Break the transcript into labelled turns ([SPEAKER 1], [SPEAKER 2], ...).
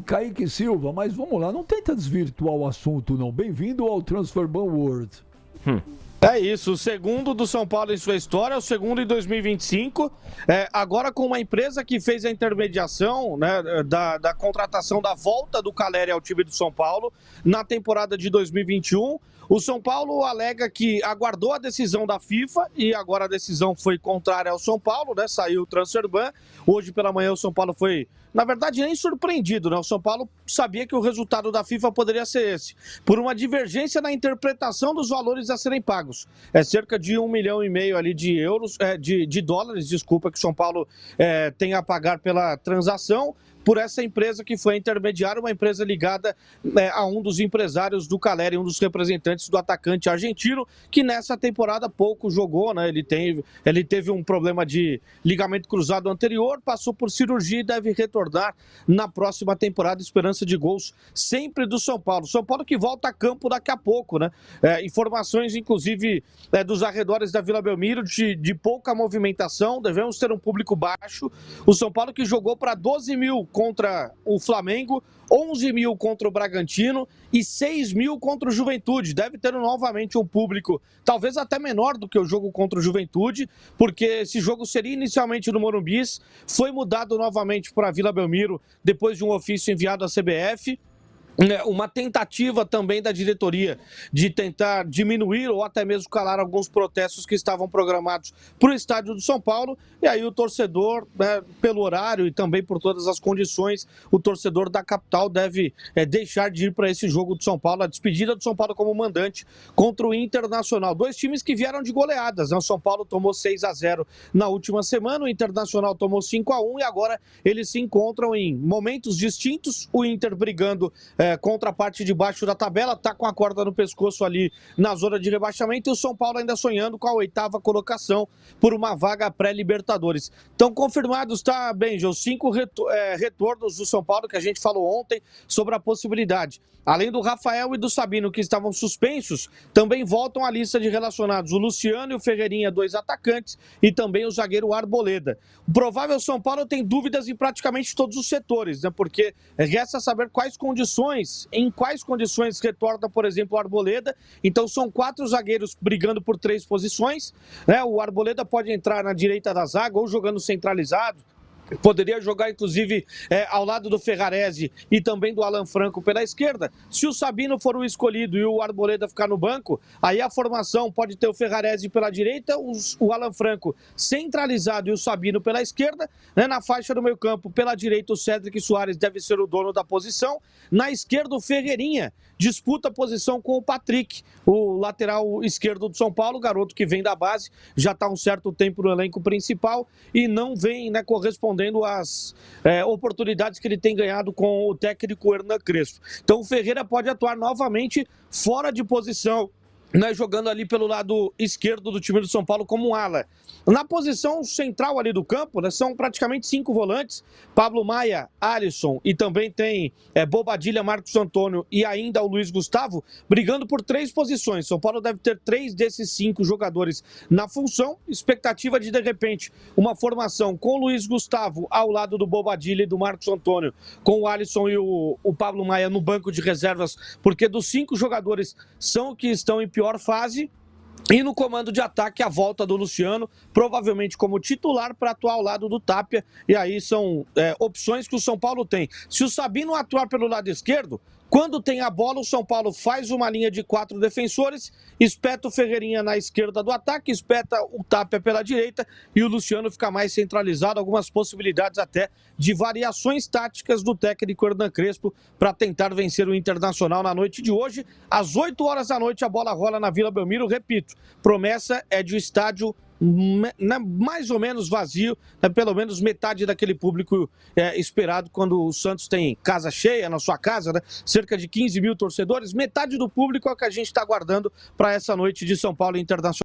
[SPEAKER 1] Kaique Silva, mas vamos lá, não tenta desvirtuar o assunto, não. Bem-vindo ao Transferban World.
[SPEAKER 2] É isso, o segundo do São Paulo em sua história, o segundo em 2025, agora com uma empresa que fez a intermediação, né, da contratação da volta do Calleri ao time do São Paulo na temporada de 2021. O São Paulo alega que aguardou a decisão da FIFA e agora a decisão foi contrária ao São Paulo, né? Saiu o Transferban. Hoje pela manhã o São Paulo foi, na verdade, nem surpreendido, né? O São Paulo sabia que o resultado da FIFA poderia ser esse, por uma divergência na interpretação dos valores a serem pagos. É cerca de 1,5 milhão ali de euros, de dólares, desculpa, que o São Paulo tem a pagar pela transação, por essa empresa que foi intermediária, uma empresa ligada a um dos empresários do Calleri, um dos representantes do atacante argentino, que nessa temporada pouco jogou, né? Ele teve um problema de ligamento cruzado anterior, passou por cirurgia e deve retornar na próxima temporada, esperança de gols sempre do São Paulo. São Paulo que volta a campo daqui a pouco, né? Informações, inclusive, dos arredores da Vila Belmiro, de pouca movimentação, devemos ter um público baixo. O São Paulo que jogou para 12 mil contra o Flamengo, 11 mil contra o Bragantino e 6 mil contra o Juventude. Deve ter novamente um público talvez até menor do que o jogo contra o Juventude, porque esse jogo seria inicialmente no Morumbi, foi mudado novamente para a Vila Belmiro depois de um ofício enviado à CBF. Uma tentativa também da diretoria de tentar diminuir ou até mesmo calar alguns protestos que estavam programados para o estádio do São Paulo, e aí o torcedor, pelo horário e também por todas as condições, o torcedor da capital deve deixar de ir para esse jogo do São Paulo, a despedida do São Paulo como mandante contra o Internacional. Dois times que vieram de goleadas, né? O São Paulo tomou 6-0 na última semana, o Internacional tomou 5-1 e agora eles se encontram em momentos distintos, o Inter brigando contra a parte de baixo da tabela, está com a corda no pescoço ali na zona de rebaixamento, e o São Paulo ainda sonhando com a 8ª colocação por uma vaga pré-Libertadores. Estão confirmados, tá, Benja, os 5 retornos do São Paulo que a gente falou ontem sobre a possibilidade. Além do Rafael e do Sabino, que estavam suspensos, também voltam à lista de relacionados o Luciano e o Ferreirinha, 2 atacantes, e também o zagueiro Arboleda. O provável São Paulo tem dúvidas em praticamente todos os setores, né? Porque resta saber em quais condições retorna, por exemplo, o Arboleda. Então são 4 zagueiros brigando por 3 posições, né? O Arboleda pode entrar na direita da zaga ou jogando centralizado. Poderia jogar, inclusive, ao lado do Ferraresi e também do Alan Franco pela esquerda. Se o Sabino for o escolhido e o Arboleda ficar no banco, aí a formação pode ter o Ferraresi pela direita, o Alan Franco centralizado e o Sabino pela esquerda. Né? Na faixa do meio campo, pela direita, o Cédric Soares deve ser o dono da posição. Na esquerda, o Ferreirinha disputa a posição com o Patrick, o lateral esquerdo do São Paulo, garoto que vem da base, já está há um certo tempo no elenco principal e não vem, né, correspondendo às oportunidades que ele tem ganhado com o técnico Hernan Crespo. Então o Ferreira pode atuar novamente fora de posição, né, jogando ali pelo lado esquerdo do time do São Paulo como um ala. Na posição central ali do campo, né, são praticamente 5 volantes, Pablo Maia, Alisson e também tem Bobadilla, Marcos Antônio e ainda o Luiz Gustavo, brigando por 3 posições. São Paulo deve ter 3 desses 5 jogadores na função, expectativa de repente, uma formação com o Luiz Gustavo ao lado do Bobadilla e do Marcos Antônio, com o Alisson e o Pablo Maia no banco de reservas, porque dos 5 jogadores são que estão em pior fase. E no comando de ataque, a volta do Luciano, provavelmente como titular para atuar ao lado do Tapia. E aí são opções que o São Paulo tem. Se o Sabino atuar pelo lado esquerdo, quando tem a bola, o São Paulo faz uma linha de 4 defensores, espeta o Ferreirinha na esquerda do ataque, espeta o Tapia pela direita e o Luciano fica mais centralizado. Algumas possibilidades até de variações táticas do técnico Hernan Crespo para tentar vencer o Internacional na noite de hoje. Às 8 horas da noite a bola rola na Vila Belmiro, repito, promessa é de um estádio mais ou menos vazio, né? Pelo menos metade daquele público esperado quando o Santos tem casa cheia na sua casa, né? Cerca de 15 mil torcedores, metade do público é o que a gente está aguardando para essa noite de São Paulo Internacional.